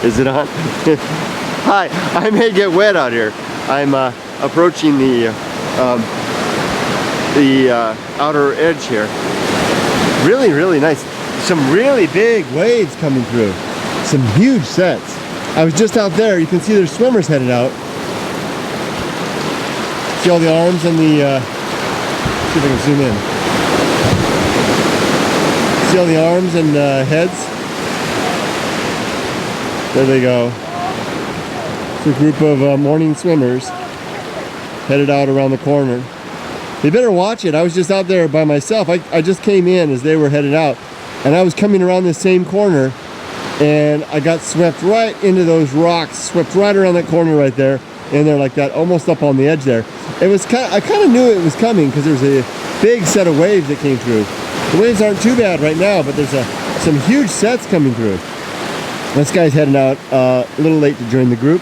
Is it on? Hi, I may get wet out here. I'm approaching the outer edge here. Really, really nice. Some really big waves coming through. Some huge sets. I was just out there. You can see there's swimmers headed out. See all the arms and the, see if I can zoom in. See all the arms and heads? There they go. It's a group of morning swimmers headed out around the corner. They better watch it. I was just out there by myself. I just came in as they were headed out, and I was coming around this same corner, and I got swept right into those rocks, swept right around that corner right there, in there like that, almost up on the edge there. It was I kind of knew it was coming because there was a big set of waves that came through. The waves aren't too bad right now, but there's some huge sets coming through. This guy's heading out a little late to join the group.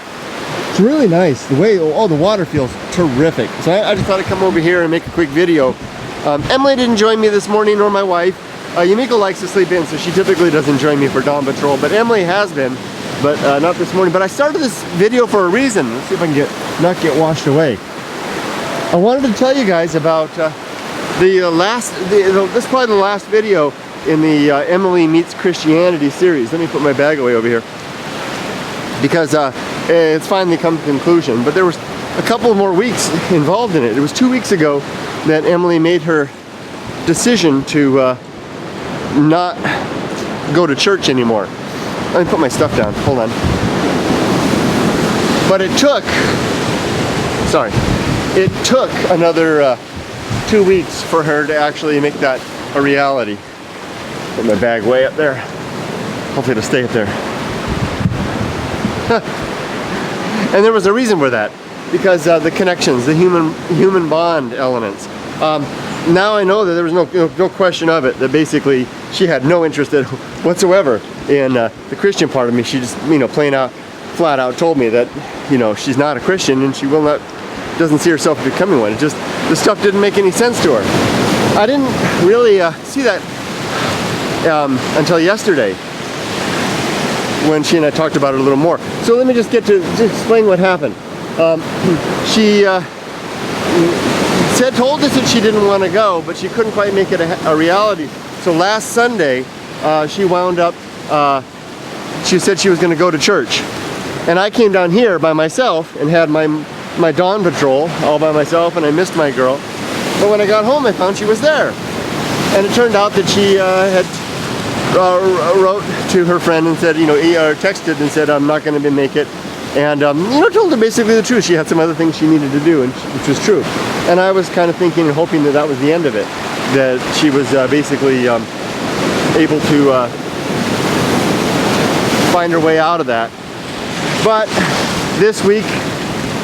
It's really nice. The way, oh, the water feels terrific. So I just thought I'd come over here and make a quick video. Emily didn't join me this morning, nor my wife. Yumiko likes to sleep in, so she typically doesn't join me for dawn patrol, but Emily has been, but not this morning. But I started this video for a reason. Let's see if I can not get washed away. I wanted to tell you guys about this is probably the last video in the Emily Meets Christianity series. Let me put my bag away over here, because it's finally come to conclusion. But there was a couple more weeks involved in it. It was 2 weeks ago that Emily made her decision to not go to church anymore. Let me put my stuff down. Hold on. But it took another 2 weeks for her to actually make that a reality. Put my bag way up there. Hopefully it'll stay up there. And there was a reason for that, because the connections, the human bond elements. Now I know that there was no question of it, that basically she had no interest whatsoever in the Christian part of me. She just, plain out, flat out told me that, she's not a Christian and she doesn't see herself becoming one. It just, the stuff didn't make any sense to her. I didn't really see that until yesterday, when she and I talked about it a little more. So let me just get to explain what happened. She told us that she didn't want to go, but she couldn't quite make it a reality. So last Sunday, she wound up, she said she was going to go to church. And I came down here by myself and had my dawn patrol all by myself, and I missed my girl. But when I got home, I found she was there. And it turned out that she had wrote to her friend and said, texted and said, I'm not going to make it. And, told her basically the truth. She had some other things she needed to do, which was true. And I was kind of thinking and hoping that was the end of it. That she was basically able to find her way out of that. But this week,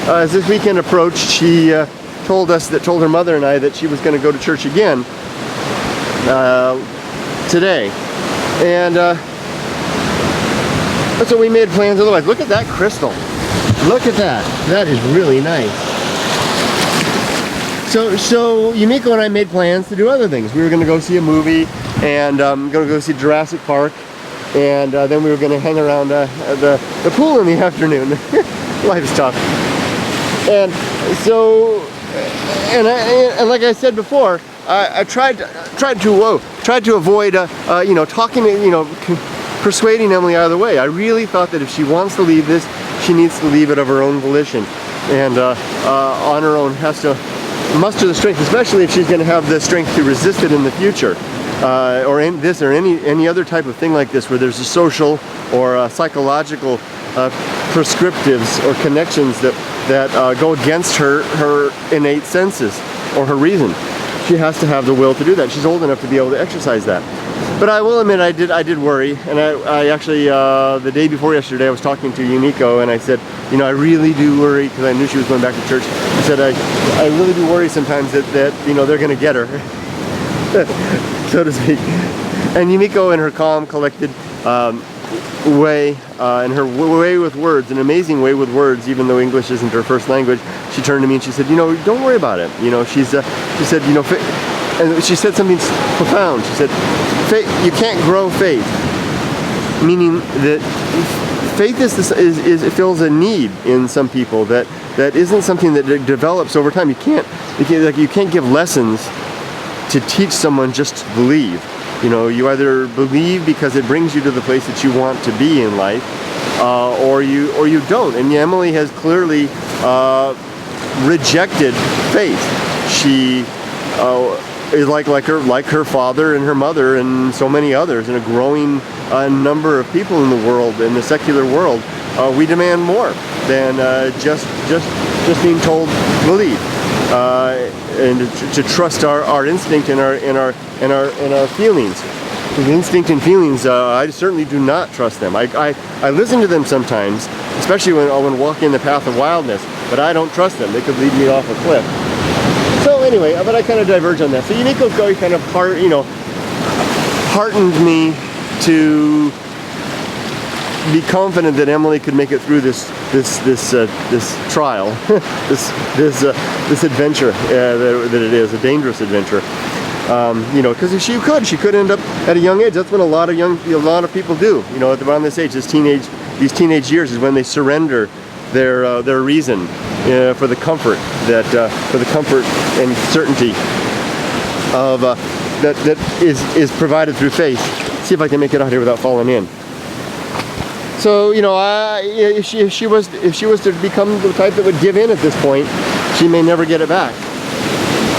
as this weekend approached, she told her mother and I that she was going to go to church again today. And so we made plans otherwise. Look at that crystal. Look at that. That is really nice. So Yumiko and I made plans to do other things. We were going to go see a movie, and going to go see Jurassic Park, and then we were going to hang around the pool in the afternoon. Life's tough. And so, and like I said before, I tried to avoid talking, persuading Emily either way. I really thought that if she wants to leave this, she needs to leave it of her own volition, and on her own has to muster the strength, especially if she's going to have the strength to resist it in the future, or in this or any other type of thing like this, where there's a social or psychological prescriptives or connections that go against her innate senses or her reason. She has to have the will to do that. She's old enough to be able to exercise that. But I will admit, I did worry, and I actually, the day before yesterday, I was talking to Yumiko, and I said, I really do worry, because I knew she was going back to church. I said, I really do worry sometimes that they're going to get her, so to speak. And Yumiko, in her calm, collected way, and her way with words, an amazing way with words, even though English isn't her first language, she turned to me and she said, don't worry about it. She said, and she said something profound. She said, you can't grow faith. meaning that faith it fills a need in some people that isn't something that develops over time. You can't give lessons to teach someone just to believe. You know, you either believe because it brings you to the place that you want to be in life, or you don't. And Emily has clearly rejected faith. She is like her father and her mother and so many others, and a growing number of people in the world, in the secular world. We demand more than just being told believe, and to trust our instinct and our feelings. The instinct and feelings, I certainly do not trust them. I listen to them sometimes, especially when walking the path of wildness, but I don't trust them. They could lead me off a cliff. So anyway, but I kind of diverge on that. So Yumiko's going kind of heartened me to be confident that Emily could make it through this trial, this adventure that it is, a dangerous adventure. Because she could end up at a young age. That's when a lot of people do. You know, around this age, these teenage years is when they surrender their reason for the comfort and certainty of that is provided through faith. See if I can make it out here without falling in. So if she was to become the type that would give in at this point, she may never get it back.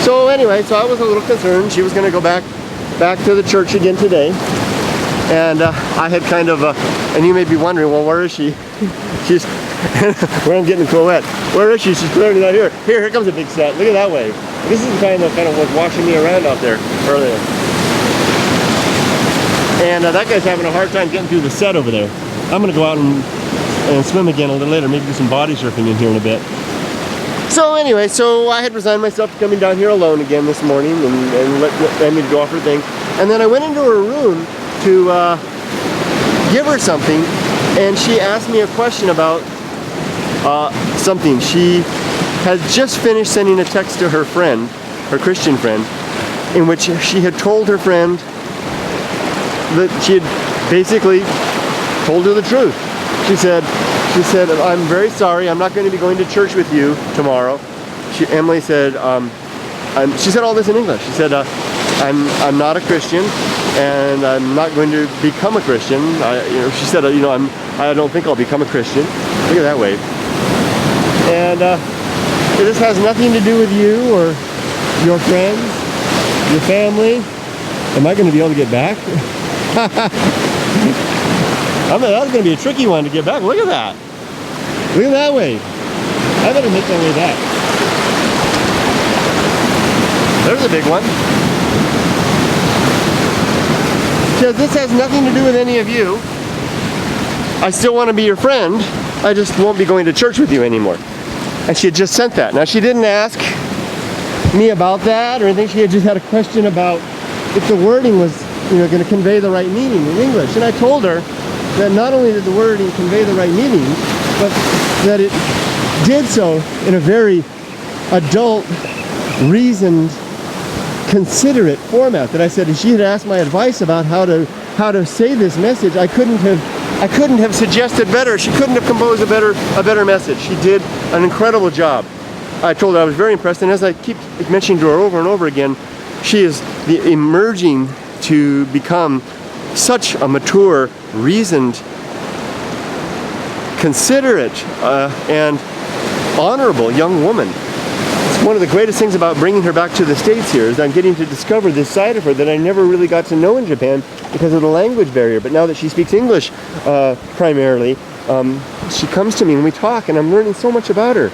So anyway, I was a little concerned. She was going to go back to the church again today, and I had kind of and you may be wondering, well, where is she? She's where I'm getting wet. Where is she? She's clearly not here. Here comes a big set. Look at that wave. This is the kind of was washing me around out there earlier. And that guy's having a hard time getting through the set over there. I'm going to go out and swim again a little later, maybe do some body surfing in here in a bit. So anyway, I had resigned myself to coming down here alone again this morning and let Emily go off her thing. And then I went into her room to give her something, and she asked me a question about something. She had just finished sending a text to her friend, her Christian friend, in which she had told her friend that she had basically told her the truth. She said, I'm very sorry, I'm not going to be going to church with you tomorrow. Emily said, she said all this in English. She said, I'm not a Christian, and I'm not going to become a Christian. She said, I don't think I'll become a Christian. Look at that wave. And this has nothing to do with you or your friends, your family. Am I going to be able to get back? That's going to be a tricky one to get back. Look at that. Look at that wave. I better make my way back. There's a big one. Because this has nothing to do with any of you. I still want to be your friend. I just won't be going to church with you anymore. And she had just sent that. Now, she didn't ask me about that or anything. She had just had a question about if the wording was going to convey the right meaning in English. And I told her that not only did the wording convey the right meaning, but that it did so in a very adult, reasoned, considerate format. That I said, if she had asked my advice about how to say this message, I couldn't have suggested better. She couldn't have composed a better message. She did an incredible job. I told her I was very impressed, and as I keep mentioning to her over and over again, she is emerging to become such a mature, reasoned, considerate, and honorable young woman. It's one of the greatest things about bringing her back to the States here is I'm getting to discover this side of her that I never really got to know in Japan because of the language barrier. But now that she speaks English primarily, she comes to me and we talk, and I'm learning so much about her.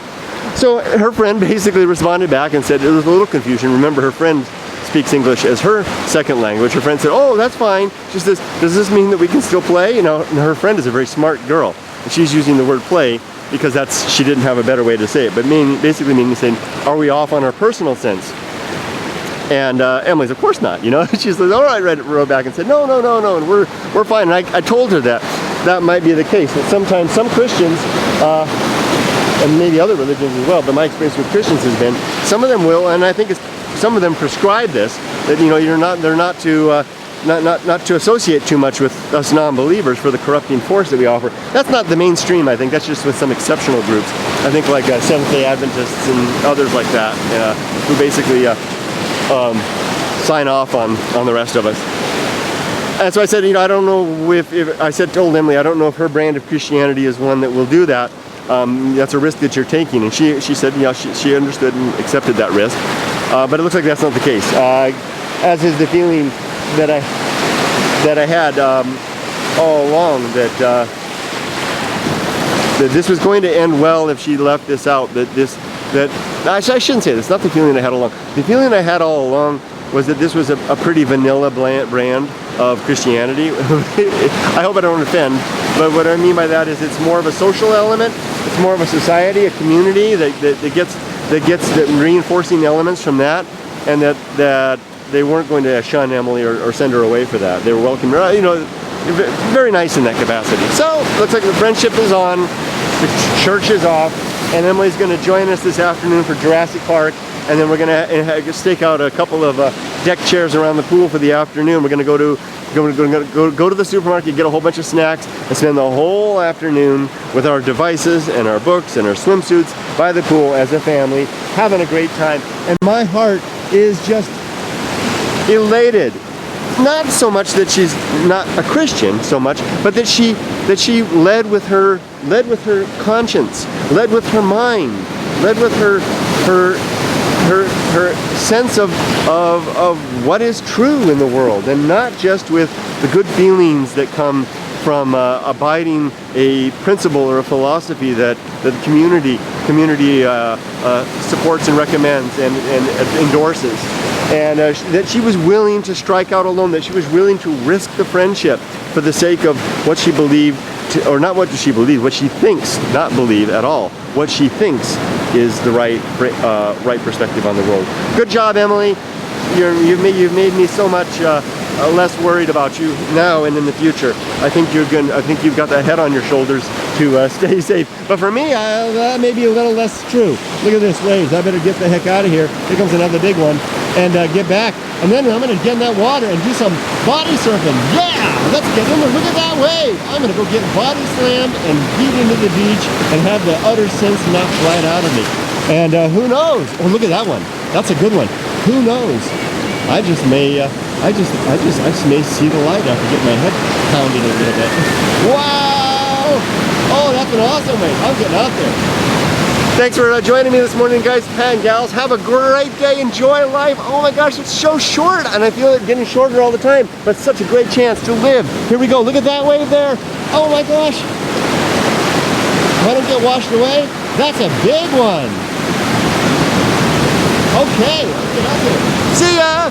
So her friend basically responded back and said, there was a little confusion. Remember, her friend speaks English as her second language. Her friend said, oh, that's fine. She says, does this mean that we can still play? And her friend is a very smart girl. And she's using the word play because she didn't have a better way to say it. But basically meaning saying, are we off on our personal sense? And Emily's, of course not. She says, all right, wrote back and said, no, and we're fine. And I told her that might be the case. That sometimes some Christians, and maybe other religions as well, but my experience with Christians has been, some of them will, and I think some of them prescribe this, that they're not to not to associate too much with us non-believers for the corrupting force that we offer. That's not the mainstream, I think. That's just with some exceptional groups. I think like Seventh-day Adventists and others like that, who basically sign off on the rest of us. And so I said, I don't know if I told Emily, I don't know if her brand of Christianity is one that will do that. That's a risk that you're taking. And she said, she understood and accepted that risk. But it looks like that's not the case. As is the feeling that I had all along, that this was going to end well if she left this out. I shouldn't say this. Not the feeling I had all along. The feeling I had all along was that this was a pretty vanilla brand of Christianity. I hope I don't offend, but what I mean by that is it's more of a social element. It's more of a society, a community that gets the reinforcing elements from that, and that they weren't going to shun Emily or send her away for that. They were welcoming her, very nice in that capacity. So, looks like the friendship is on, the church is off, and Emily's going to join us this afternoon for Jurassic Park, and then we're going to stake out a couple of deck chairs around the pool for the afternoon. We're going to go to the supermarket, get a whole bunch of snacks, and spend the whole afternoon with our devices and our books and our swimsuits by the pool as a family, having a great time. And my heart is just elated. Not so much that she's not a Christian so much, but that she led with her conscience, led with her mind, led with her sense of what is true in the world, and not just with the good feelings that come from abiding a principle or a philosophy that the community supports and recommends and endorses. And that she was willing to strike out alone, that she was willing to risk the friendship for the sake of what she believed, or not what she believed, what she thinks, not believe at all, what she thinks is the right perspective on the world. Good job, Emily. You've made me so much less worried about you now and in the future. I think you've got that head on your shoulders to stay safe. But for me, that may be a little less true. Look at this waves. I better get the heck out of here. Here comes another big one, and get back. And then I'm gonna get in that water and do some body surfing. Yeah, let's get in there. Look at that wave. I'm gonna go get body slammed and beat into the beach and have the utter sense knocked right out of me. And who knows? Oh, look at that one. That's a good one. Who knows? I just may see the light after getting my head pounded a little bit. Wow! Oh, that's an awesome wave. I'm getting out there. Thanks for joining me this morning, guys and gals. Have a great day. Enjoy life. Oh my gosh, it's so short, and I feel it getting shorter all the time, but such a great chance to live. Here we go. Look at that wave there. Oh my gosh. If I don't get washed away, that's a big one. Okay, let's get out there. See ya!